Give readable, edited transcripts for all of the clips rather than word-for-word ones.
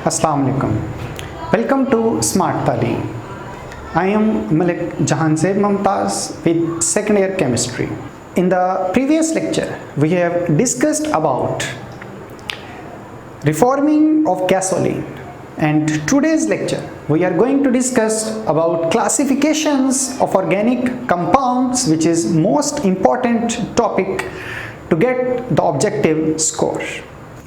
Assalamu alaikum. Welcome to Smart Talim. I am Malik Jahanzeb Mumtaz with second year chemistry. In the previous lecture, we have discussed about reforming of gasoline, and today's lecture we are going to discuss about classifications of organic compounds, which is most important topic to get the objective score.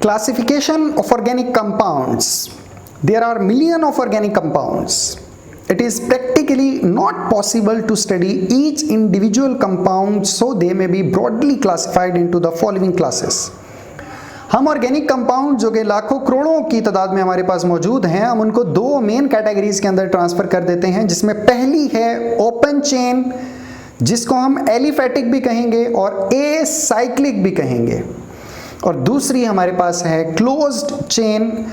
Classification of organic compounds. There are millions of organic compounds. It is practically not possible to study each individual compound, so they may be broadly classified into the following classes. हम organic compound जो कि लाखों करोड़ों की तादाद में हमारे पास मौजूद हैं, हम उनको दो मेन कैटेगरीज के अंदर ट्रांसफर कर देते हैं, जिसमें पहली है ओपन चेन, जिसको हम एलिफेटिक भी कहेंगे और एसाइक्लिक भी कहेंगे, और दूसरी हमारे पास है क्लोज्ड चेन,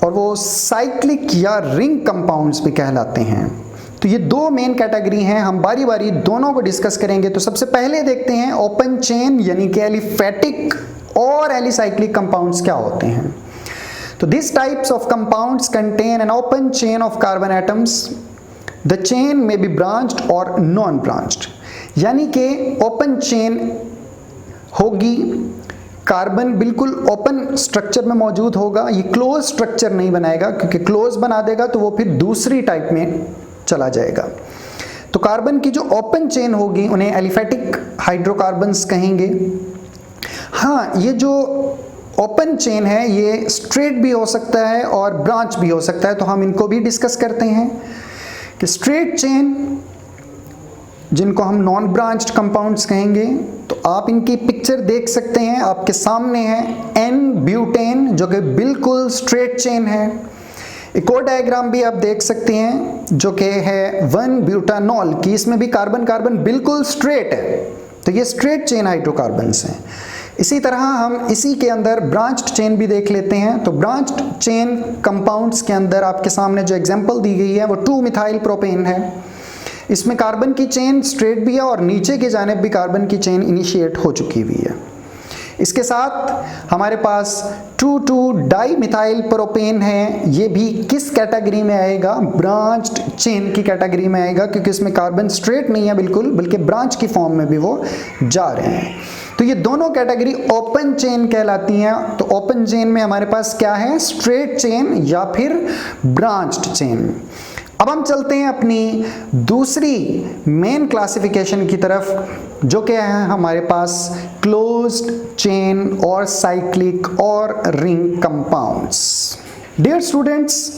और वो साइक्लिक या रिंग कंपाउंड्स भी कहलाते हैं। तो ये दो मेन कैटेगरी हैं, हम बारी बारी दोनों को डिस्कस करेंगे। तो सबसे पहले देखते हैं ओपन चेन यानी कि एलिफेटिक और एलिसाइक्लिक कंपाउंड्स क्या होते हैं। तो this types of compounds contain an open chain of carbon atoms. The chain में बी ब्रांच्ड और नॉन ब्रांच्ड, यानी कि ओपन चेन होगी, कार्बन बिल्कुल ओपन स्ट्रक्चर में मौजूद होगा, ये क्लोज स्ट्रक्चर नहीं बनाएगा, क्योंकि क्लोज बना देगा तो वो फिर दूसरी टाइप में चला जाएगा। तो कार्बन की जो ओपन चेन होगी उन्हें एलिफेटिक हाइड्रोकार्बन्स कहेंगे। हाँ, ये जो ओपन चेन है ये स्ट्रेट भी हो सकता है और ब्रांच भी हो सकता है, तो हम इनको भी डिस्कस करते हैं कि स्ट्रेट चेन, जिनको हम नॉन ब्रांच्ड कंपाउंड्स कहेंगे, तो आप इनकी पिक्चर देख सकते हैं, आपके सामने है एन ब्यूटेन जो कि बिल्कुल स्ट्रेट चेन है। एक और डायग्राम भी आप देख सकते हैं जो कि है 1 ब्यूटानॉल की, इसमें भी कार्बन कार्बन बिल्कुल स्ट्रेट है, तो ये स्ट्रेट चेन हाइड्रोकार्बन्स हैं। इसी तरह हम इसी के अंदर ब्रांच्ड चेन भी देख लेते हैं। तो ब्रांच्ड चेन कंपाउंड्स के अंदर आपके सामने जो एग्जांपल दी गई है वो 2 मिथाइल प्रोपेन है। इसमें कार्बन की चेन स्ट्रेट भी है और नीचे की जानिब भी कार्बन की चेन इनिशिएट हो चुकी हुई है। इसके साथ हमारे पास 2,2 मिथाइल प्रोपेन है, ये भी किस कैटेगरी में आएगा? ब्रांच्ड चेन की कैटेगरी में आएगा, क्योंकि इसमें कार्बन स्ट्रेट नहीं है बिल्कुल, बल्कि ब्रांच की फॉर्म में भी वो जा रहे हैं। तो ये दोनों कैटेगरी ओपन चेन कहलाती हैं। तो ओपन चेन में हमारे पास क्या है? स्ट्रेट चेन या फिर ब्रांच्ड चेन। अब हम चलते हैं अपनी दूसरी मेन क्लासिफिकेशन की तरफ, जो क्या है हमारे पास क्लोज्ड चेन और साइक्लिक और ring compounds. Dear students,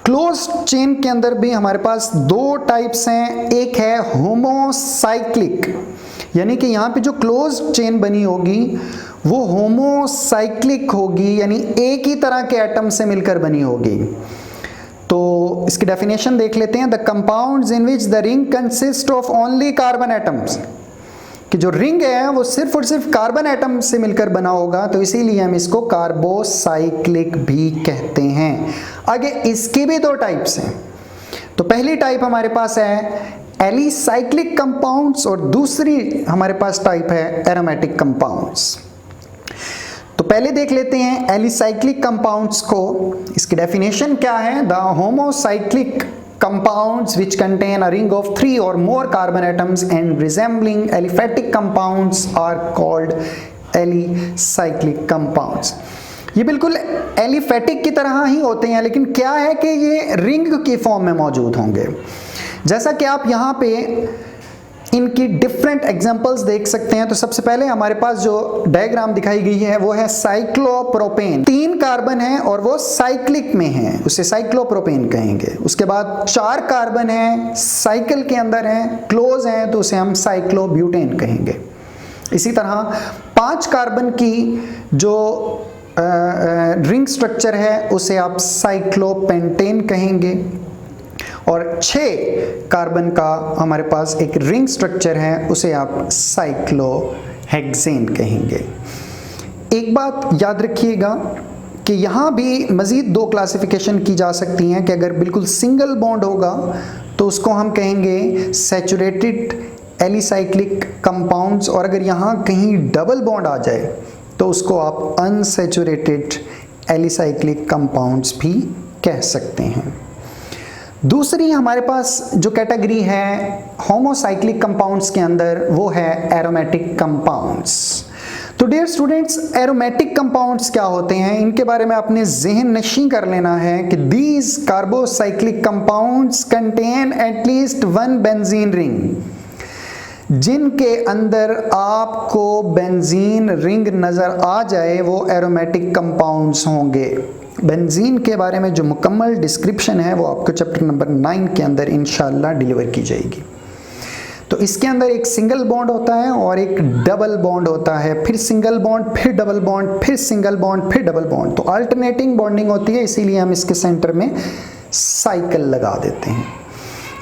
closed chain के अंदर भी हमारे पास दो टाइप्स हैं। एक है होमोसाइक्लिक, यानी कि यहाँ पे जो क्लोज्ड चेन बनी होगी वो होमोसाइक्लिक होगी, यानी एक ही तरह के एटम से मिलकर बनी होगी। तो इसकी डेफिनेशन देख लेते हैं। The compounds in which the ring consist of only carbon atoms, कि जो रिंग है वो सिर्फ और सिर्फ कार्बन एटम से मिलकर बना होगा, तो इसीलिए हम इसको कार्बोसाइक्लिक भी कहते हैं। आगे इसकी भी दो टाइप्स हैं। तो पहली टाइप हमारे पास है एलिसाइक्लिक कंपाउंड्स और दूसरी हमारे पास टाइप है एरोमेटिक कंपाउंड्स। तो पहले देख लेते हैं एलिसाइक्लिक कंपाउंड्स को। इसकी डेफिनेशन क्या है? The homocyclic compounds which contain a ring of 3 or more carbon atoms and resembling aliphatic compounds are called alicyclic compounds। ये बिल्कुल एलिफेटिक की तरह ही होते हैं, लेकिन क्या है कि ये रिंग की फॉर्म में मौजूद होंगे। जैसा कि आप यहाँ पे इनकी डिफरेंट एग्जांपल्स देख सकते हैं। तो सबसे पहले हमारे पास जो डायग्राम दिखाई गई है वो है साइक्लोप्रोपेन। 3 कार्बन है और वो साइक्लिक में है, उसे साइक्लोप्रोपेन कहेंगे। उसके बाद 4 कार्बन है, साइकिल के अंदर है, क्लोज है, तो उसे हम साइक्लोब्यूटेन कहेंगे। इसी तरह 5 कार्बन की जो रिंग स्ट्रक्चर है उसे आप साइक्लोपेंटेन कहेंगे, और 6 कार्बन का हमारे पास एक रिंग स्ट्रक्चर है उसे आप साइक्लोहेक्सेन कहेंगे। एक बात याद रखिएगा कि यहाँ भी मज़ीद 2 क्लासिफिकेशन की जा सकती हैं, कि अगर बिल्कुल सिंगल बॉन्ड होगा तो उसको हम कहेंगे सैचुरेटेड एलिसाइक्लिक कंपाउंड्स, और अगर यहाँ कहीं डबल बॉन्ड आ जाए तो उसको आप अनसैचुरेटेड एलिसाइक्लिक कंपाउंड्स भी कह सकते हैं। दूसरी हमारे पास जो कैटेगरी है होमोसाइक्लिक कंपाउंड्स के अंदर, वो है एरोमेटिक कंपाउंड्स। तो डियर स्टूडेंट्स, एरोमेटिक कंपाउंड्स क्या होते हैं, इनके बारे में आपने ज़हन नशी कर लेना है कि these carbocyclic compounds contain at least one benzene ring. जिनके अंदर आपको बेंजीन रिंग नज़र आ जाए वो एरोमेटिक कंपाउंड्स होंगे। बेंजीन के बारे में जो मुकम्मल डिस्क्रिप्शन है वो आपको चैप्टर नंबर 9 के अंदर इंशाल्लाह डिलीवर की जाएगी। तो इसके अंदर एक सिंगल बॉन्ड होता है और एक डबल बॉन्ड होता है, फिर सिंगल बॉन्ड, फिर डबल बॉन्ड, फिर सिंगल बॉन्ड, फिर डबल बॉन्ड। तो अल्टरनेटिंग बॉन्डिंग होती है, इसीलिए हम इसके सेंटर में साइकिल लगा देते हैं।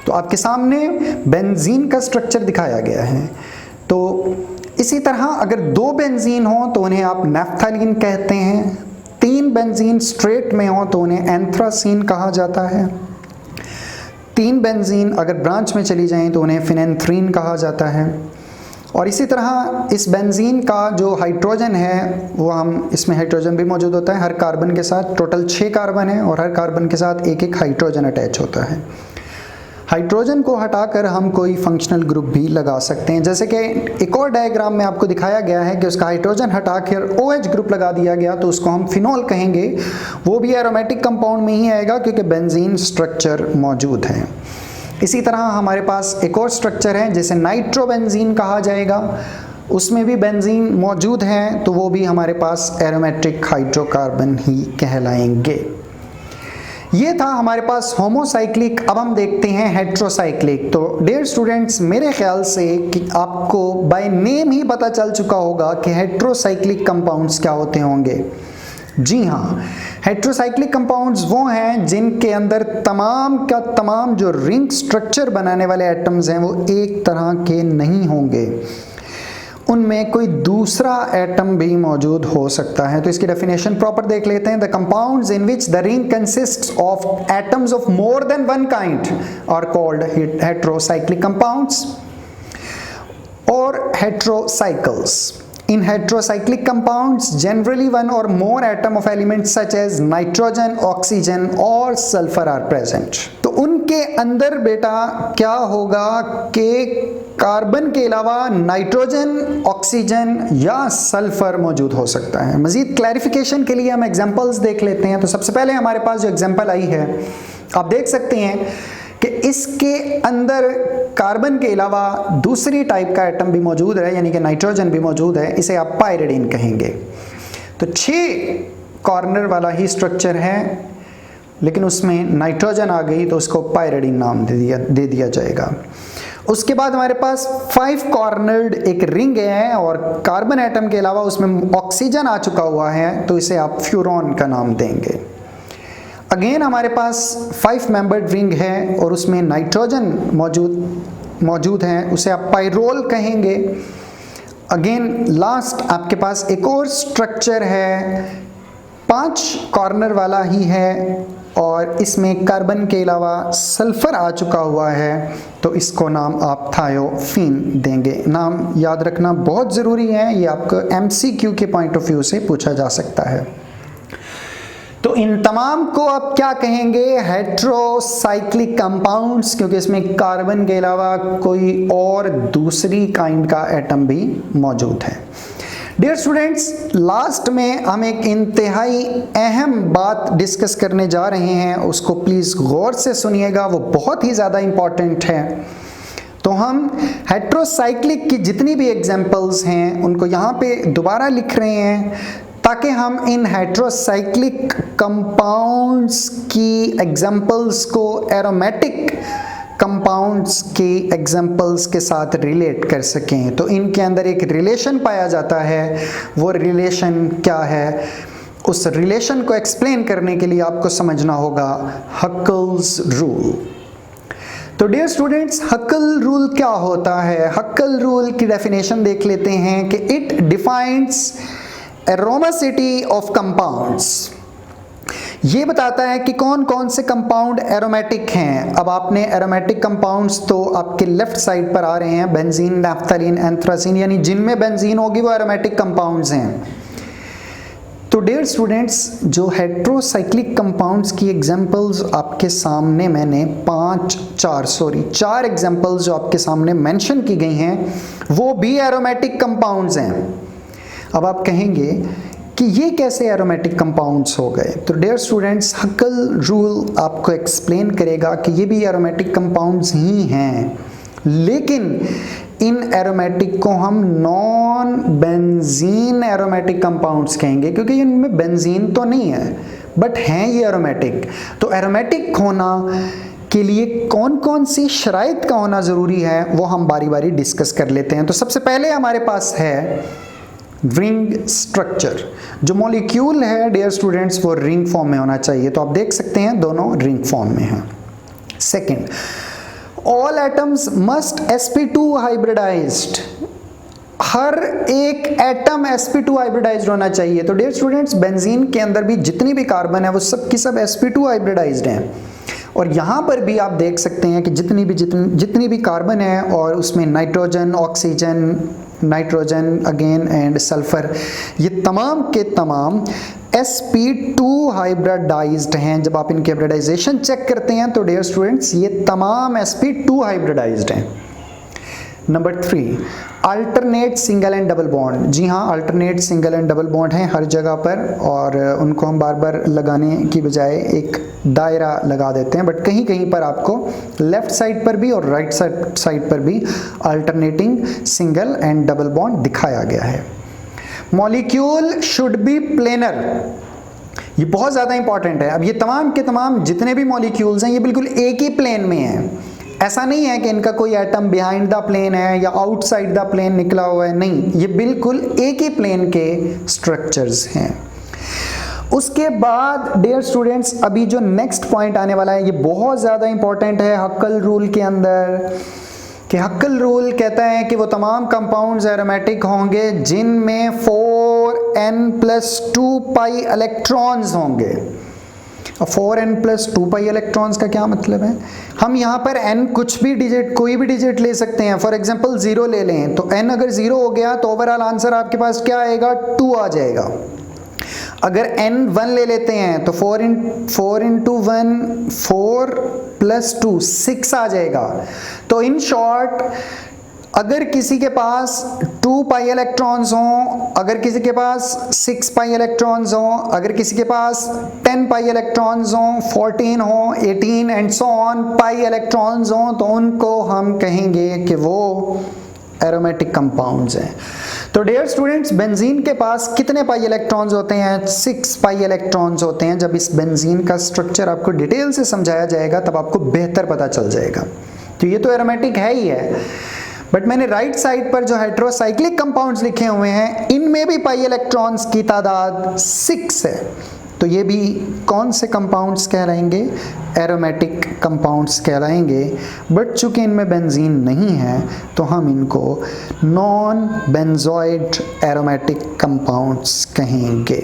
तो आपके सामने बेंजीन का स्ट्रक्चर दिखाया गया है। तो इसी तरह अगर 2 बेंजीन हो तो उन्हें आप नैफ्थलीन कहते हैं, 3 बेंजीन स्ट्रेट में हो तो उन्हें एंथ्रासीन कहा जाता है, 3 बेंजीन अगर ब्रांच में चली जाएं तो उन्हें फिनेंथ्रीन कहा जाता है। और इसी तरह इस बेंजीन का जो हाइड्रोजन है वो हम इसमें हाइड्रोजन भी मौजूद होता है, हर कार्बन के साथ टोटल 6 कार्बन है और हर कार्बन के साथ एक एक हाइड्रोजन अटैच होता है। हाइड्रोजन को हटाकर हम कोई फंक्शनल ग्रुप भी लगा सकते हैं, जैसे कि एक और डायग्राम में आपको दिखाया गया है कि उसका हाइड्रोजन हटाकर OH ग्रुप लगा दिया गया तो उसको हम फिनोल कहेंगे। वो भी एरोमेटिक कंपाउंड में ही आएगा क्योंकि बेंजीन स्ट्रक्चर मौजूद है। इसी तरह हमारे पास एक और स्ट्रक्चर है जिसे नाइट्रोबेंजीन कहा जाएगा, उसमें भी बेंजीन मौजूद है तो वो भी हमारे पास एरोमेटिक हाइड्रोकार्बन ही कहलाएंगे। ये था हमारे पास होमोसाइक्लिक। अब हम देखते हैं हेट्रोसाइक्लिक। तो डियर स्टूडेंट्स, मेरे ख्याल से कि आपको बाय नेम ही पता चल चुका होगा कि हेट्रोसाइक्लिक कंपाउंड्स क्या होते होंगे। जी हाँ, हेट्रोसाइक्लिक कंपाउंड्स वो हैं जिनके अंदर तमाम का तमाम जो रिंग स्ट्रक्चर बनाने वाले एटम्स हैं वो एक तरह के नहीं होंगे, उनमें कोई दूसरा एटम भी मौजूद हो सकता है। तो इसकी डेफिनेशन प्रॉपर देख लेते हैं। The compounds in which the ring consists of atoms of more than one kind are called heterocyclic compounds और heterocycles. In heterocyclic compounds, generally one or more atom of elements such as nitrogen, oxygen और sulfur are present। तो उनके अंदर बेटा क्या होगा कि carbon के अलावा नाइट्रोजन, ऑक्सीजन या सल्फर मौजूद हो सकता है। मजीद क्लैरिफिकेशन के लिए हम एग्जांपल्स देख लेते हैं। तो सबसे पहले हमारे पास जो एग्जांपल आई है, आप देख सकते हैं कि इसके अंदर कार्बन के अलावा दूसरी टाइप का एटम भी मौजूद है, यानी कि नाइट्रोजन भी मौजूद है। इसे आप पायरिडीन कहेंगे। तो 6 कॉर्नर वाला ही स्ट्रक्चर है, लेकिन उसमें नाइट्रोजन आ गई तो उसको पायरिडीन नाम दे दिया जाएगा। उसके बाद हमारे पास 5 कॉर्नर्ड एक रिंग है और कार्बन एटम के अलावा उसमें ऑक्सीजन आ चुका हुआ है, तो इसे आप फ्यूरॉन का नाम देंगे। अगेन हमारे पास 5 मेंबर्ड रिंग है और उसमें नाइट्रोजन मौजूद है, उसे आप पाइरोल कहेंगे। अगेन लास्ट आपके पास एक और स्ट्रक्चर है, 5 कॉर्नर वाला ही है और इसमें कार्बन के अलावा सल्फर आ चुका हुआ है, तो इसको नाम आप थायोफीन देंगे। नाम याद रखना बहुत ज़रूरी है, ये आपको MCQ के पॉइंट ऑफ व्यू से पूछा जा सकता है। तो इन तमाम को आप क्या कहेंगे? हेट्रोसाइक्लिक कंपाउंड्स, क्योंकि इसमें कार्बन के अलावा कोई और दूसरी काइंड का एटम भी मौजूद है। डियर स्टूडेंट्स, लास्ट में हम एक इंतहाई अहम बात डिस्कस करने जा रहे हैं, उसको प्लीज़ गौर से सुनिएगा, वो बहुत ही ज़्यादा इम्पॉर्टेंट है। तो हम हेट्रोसाइक्लिक की जितनी भी एग्जाम्पल्स हैं उनको यहाँ पे दोबारा लिख रहे हैं ताकि हम इन हेट्रोसाइक्लिक कंपाउंड्स की एग्जाम्पल्स को एरोमेटिक कंपाउंड्स के एग्जाम्पल्स के साथ रिलेट कर सकें। तो इनके अंदर एक रिलेशन पाया जाता है, वो रिलेशन क्या है? उस रिलेशन को एक्सप्लेन करने के लिए आपको समझना होगा हक्कल्स रूल। तो डियर स्टूडेंट्स, हक्कल रूल क्या होता है? हक्कल रूल की डेफिनेशन देख लेते हैं कि इट डिफाइंस एरोमेसिटी ऑफ कंपाउंड्स। ये बताता है कि कौन कौन से कंपाउंड एरोमेटिक हैं। अब आपने एरोमेटिक कंपाउंड्स तो आपके लेफ्ट साइड पर आ रहे हैं, बेंजीन, नैफ्थलीन, एंथ्रासीन, यानी जिनमें बेंजीन होगी वो एरोमेटिक कंपाउंड्स हैं। तो डियर स्टूडेंट्स, जो हेट्रोसाइक्लिक कंपाउंड्स की एग्जांपल्स आपके सामने मैंने चार एग्जांपल्स जो आपके सामने मेंशन की गई हैं वो भी एरोमेटिक कंपाउंड्स हैं। अब आप कहेंगे कि ये कैसे एरोमेटिक कंपाउंड्स हो गए, तो डियर स्टूडेंट्स हक्कल रूल आपको एक्सप्लेन करेगा कि ये भी एरोमेटिक कंपाउंड्स ही हैं, लेकिन इन एरोमेटिक को हम नॉन बेंजीन एरोमेटिक कंपाउंड्स कहेंगे, क्योंकि इनमें बेंजीन तो नहीं है बट हैं ये एरोमेटिक। तो एरोमेटिक होना के लिए कौन कौन सी शराइत का होना ज़रूरी है वो हम बारी बारी डिस्कस कर लेते हैं। तो सबसे पहले हमारे पास है रिंग स्ट्रक्चर। जो मॉलिक्यूल है डियर स्टूडेंट्स वो रिंग फॉर्म में होना चाहिए, तो आप देख सकते हैं दोनों रिंग फॉर्म में हैं। Second, all atoms must sp2 hybridised, हर एक एटम sp2 हाइब्रिडाइज्ड होना चाहिए। तो डियर स्टूडेंट्स बेंजीन के अंदर भी जितनी भी कार्बन है वो सब की सब sp2 हाइब्रिडाइज्ड हैं, और यहाँ पर भी आप देख सकते हैं कि जितनी भी कार्बन है और उसमें nitrogen, oxygen, nitrogen again and sulphur, ये तमाम के तमाम sp2 हाइब्रिडाइज्ड हैं। जब आप इनके हाइब्रिडाइजेशन चेक करते हैं तो डियर स्टूडेंट्स ये तमाम sp2 हाइब्रिडाइज्ड हैं। Number 3, alternate single and double bond. जी हाँ, alternate single and double bond हैं हर जगह पर, और उनको हम बार बार लगाने की बजाय एक दायरा लगा देते हैं, बट कहीं कहीं पर आपको लेफ्ट साइड पर भी और राइट साइड पर भी alternating single and double bond दिखाया गया है। मॉलिक्यूल शुड बी प्लेनर, ये बहुत ज़्यादा इंपॉर्टेंट है। अब ये तमाम के तमाम जितने भी मॉलिक्यूल्स हैं ये बिल्कुल एक ही प्लेन में हैं, ऐसा नहीं है कि इनका कोई एटम बिहाइंड द प्लेन है या आउटसाइड द प्लेन निकला हुआ है, नहीं, ये बिल्कुल एक ही प्लेन के स्ट्रक्चर्स हैं। उसके बाद डियर स्टूडेंट्स अभी जो नेक्स्ट पॉइंट आने वाला है ये बहुत ज़्यादा इंपॉर्टेंट है हक्कल रूल के अंदर, कि हक्कल रूल कहता है कि वो तमाम कंपाउंड्स एरोमेटिक होंगे जिनमें 4n+2 पाई इलेक्ट्रॉन्स होंगे। 4n+2 पाई इलेक्ट्रॉन्स का क्या मतलब है? हम यहाँ पर n कोई भी डिजिट ले सकते हैं। फॉर एग्जांपल 0 ले लें तो n अगर 0 हो गया तो ओवरऑल आंसर आपके पास क्या आएगा? 2 आ जाएगा। अगर n 1 ले लेते हैं तो 4 into 1 4 + 2 6 आ जाएगा। तो इन शॉर्ट अगर किसी के पास 2 पाई इलेक्ट्रॉन्स हों, अगर किसी के पास 6 पाई इलेक्ट्रॉन्स हों, अगर किसी के पास 10 पाई इलेक्ट्रॉन्स हों, 14 हों, 18 and so on pi electrons हों, तो उनको हम कहेंगे कि वो एरोमेटिक कंपाउंड्स हैं। तो डियर स्टूडेंट्स बेंजीन के पास कितने पाई इलेक्ट्रॉन्स होते हैं? 6 पाई इलेक्ट्रॉन्स होते हैं। जब इस बेंजीन का स्ट्रक्चर आपको डिटेल से समझाया जाएगा तब आपको बेहतर पता चल जाएगा। तो ये तो एरोमेटिक है ही है, बट मैंने राइट साइड पर जो हेट्रोसाइक्लिक कंपाउंड्स लिखे हुए हैं इनमें भी पाई इलेक्ट्रॉन्स की तादाद 6 है। तो ये भी कौन से कंपाउंड्स कहलाएंगे? एरोमेटिक कंपाउंड्स कहलाएंगे। बट चूंकि इनमें बेंजीन नहीं है तो हम इनको नॉन बेंजोइड एरोमेटिक कंपाउंड्स कहेंगे।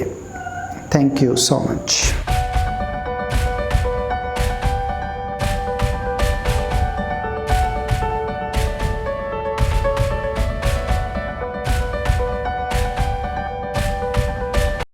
Thank you so much.